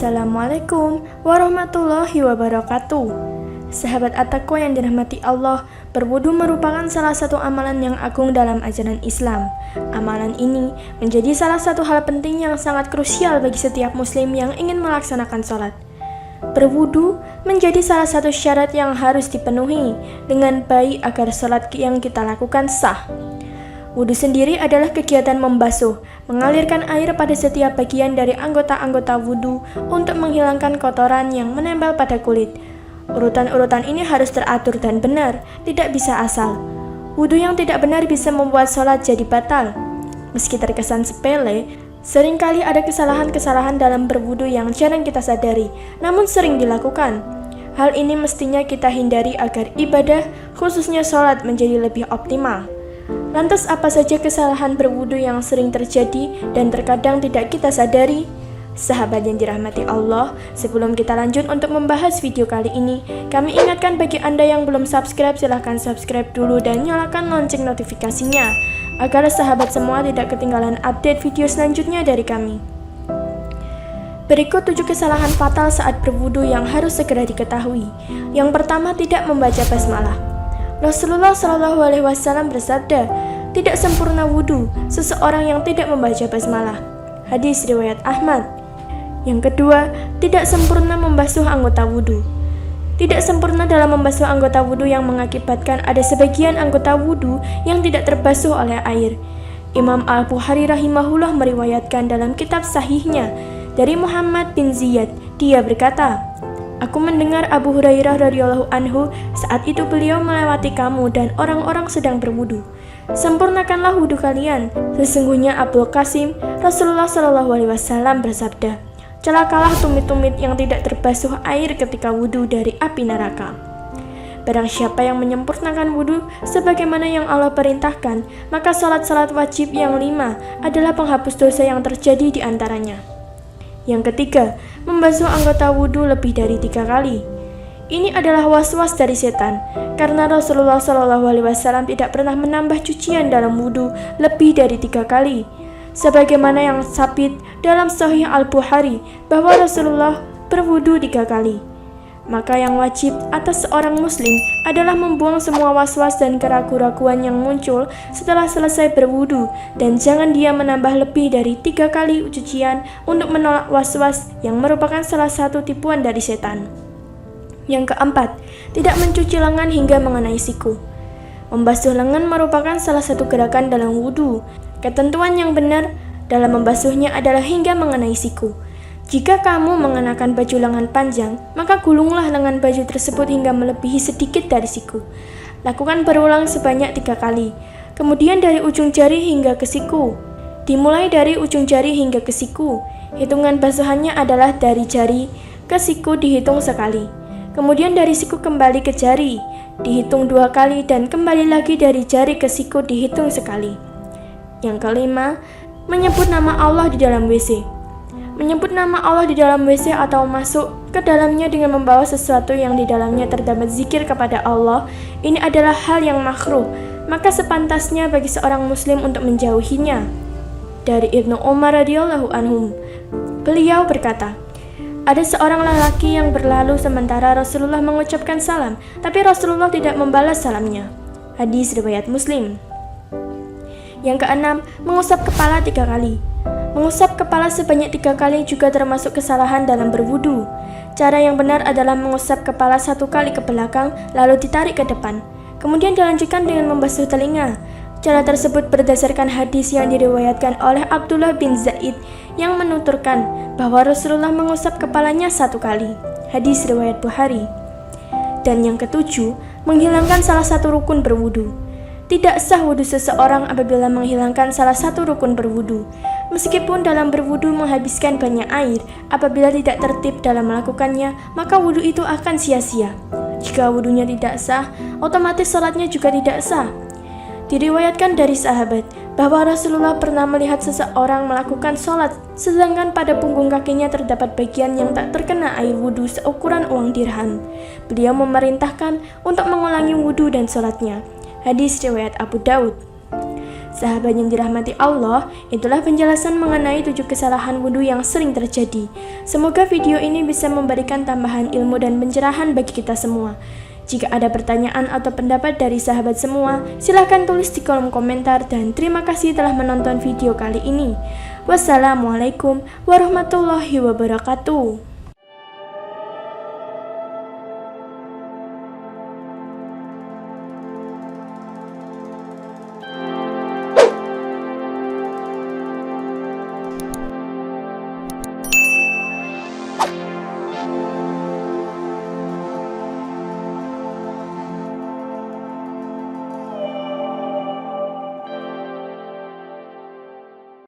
Assalamualaikum warahmatullahi wabarakatuh. Sahabat At-Taqwa yang dirahmati Allah, berwudu merupakan salah satu amalan yang agung dalam ajaran Islam. Amalan ini menjadi salah satu hal penting yang sangat krusial bagi setiap muslim yang ingin melaksanakan sholat. Berwudu menjadi salah satu syarat yang harus dipenuhi dengan baik agar sholat yang kita lakukan sah. Wudu sendiri adalah kegiatan membasuh, mengalirkan air pada setiap bagian dari anggota-anggota wudu untuk menghilangkan kotoran yang menempel pada kulit. Urutan-urutan ini harus teratur dan benar, tidak bisa asal. Wudu yang tidak benar bisa membuat sholat jadi batal. Meski terkesan sepele, seringkali ada kesalahan-kesalahan dalam berwudu yang jarang kita sadari, namun sering dilakukan. Hal ini mestinya kita hindari agar ibadah, khususnya sholat, menjadi lebih optimal. Lantas apa saja kesalahan berwudu yang sering terjadi dan terkadang tidak kita sadari? Sahabat yang dirahmati Allah, sebelum kita lanjut untuk membahas video kali ini, kami ingatkan bagi Anda yang belum subscribe, silahkan subscribe dulu dan nyalakan lonceng notifikasinya, agar sahabat semua tidak ketinggalan update video selanjutnya dari kami. Berikut 7 kesalahan fatal saat berwudu yang harus segera diketahui. Yang pertama, tidak membaca basmalah. Rasulullah SAW bersabda, tidak sempurna wudu seseorang yang tidak membaca basmalah. Hadis riwayat Ahmad. Yang kedua, tidak sempurna membasuh anggota wudu. Tidak sempurna dalam membasuh anggota wudu yang mengakibatkan ada sebagian anggota wudu yang tidak terbasuh oleh air. Imam Al-Bukhari rahimahullah meriwayatkan dalam kitab sahihnya dari Muhammad bin Ziyad, dia berkata, aku mendengar Abu Hurairah radhiyallahu anhu saat itu beliau melewati kamu dan orang-orang sedang berwudu. Sempurnakanlah wudu kalian. Sesungguhnya Abdul Qasim Rasulullah SAW bersabda, celakalah tumit-tumit yang tidak terbasuh air ketika wudu dari api neraka. Barang siapa yang menyempurnakan wudu sebagaimana yang Allah perintahkan, maka salat-salat wajib yang 5 adalah penghapus dosa yang terjadi di antaranya. Yang ketiga, membasuh anggota wudu lebih dari 3 kali. Ini adalah was-was dari setan, karena Rasulullah SAW tidak pernah menambah cucian dalam wudu lebih dari 3 kali. Sebagaimana yang sabit dalam Sahih Al-Bukhari bahwa Rasulullah berwudu 3 kali. Maka yang wajib atas seorang muslim adalah membuang semua was-was dan keraguan-raguan yang muncul setelah selesai berwudu, dan jangan dia menambah lebih dari 3 kali cucian untuk menolak was-was yang merupakan salah satu tipuan dari setan. Yang keempat, tidak mencuci lengan hingga mengenai siku. Membasuh lengan merupakan salah satu gerakan dalam wudu. Ketentuan yang benar dalam membasuhnya adalah hingga mengenai siku. Jika kamu mengenakan baju lengan panjang, maka gulunglah lengan baju tersebut hingga melebihi sedikit dari siku. Lakukan berulang sebanyak 3 kali. Kemudian dari ujung jari hingga ke siku. Dimulai dari ujung jari hingga ke siku. Hitungan basuhannya adalah dari jari ke siku dihitung sekali. Kemudian dari siku kembali ke jari, dihitung 2 kali, dan kembali lagi dari jari ke siku dihitung sekali. Yang kelima, menyebut nama Allah di dalam WC. Menyebut nama Allah di dalam WC atau masuk ke dalamnya dengan membawa sesuatu yang di dalamnya terdapat zikir kepada Allah, ini adalah hal yang makruh, maka sepantasnya bagi seorang muslim untuk menjauhinya. Dari Ibnu Umar radhiyallahu anhu, beliau berkata, ada seorang lelaki yang berlalu sementara Rasulullah mengucapkan salam, tapi Rasulullah tidak membalas salamnya. Hadis riwayat Muslim. Yang keenam, mengusap kepala 3 kali. Mengusap kepala sebanyak 3 kali juga termasuk kesalahan dalam berwudu. Cara yang benar adalah mengusap kepala 1 kali ke belakang, lalu ditarik ke depan. Kemudian dilanjutkan dengan membasuh telinga. Cara tersebut berdasarkan hadis yang diriwayatkan oleh Abdullah bin Zaid yang menuturkan bahwa Rasulullah mengusap kepalanya 1 kali. Hadis riwayat Bukhari. Dan yang ketujuh, menghilangkan salah satu rukun berwudu. Tidak sah wudu seseorang apabila menghilangkan salah satu rukun berwudu. Meskipun dalam berwudu menghabiskan banyak air, apabila tidak tertib dalam melakukannya, maka wudu itu akan sia-sia. Jika wudunya tidak sah, otomatis salatnya juga tidak sah. Diriwayatkan dari sahabat bahwa Rasulullah pernah melihat seseorang melakukan sholat, sedangkan pada punggung kakinya terdapat bagian yang tak terkena air wudu seukuran uang dirham. Beliau memerintahkan untuk mengulangi wudu dan sholatnya. Hadis riwayat Abu Daud. Sahabat yang dirahmati Allah, itulah penjelasan mengenai 7 kesalahan wudhu yang sering terjadi. Semoga video ini bisa memberikan tambahan ilmu dan pencerahan bagi kita semua. Jika ada pertanyaan atau pendapat dari sahabat semua, silahkan tulis di kolom komentar dan terima kasih telah menonton video kali ini. Wassalamualaikum warahmatullahi wabarakatuh.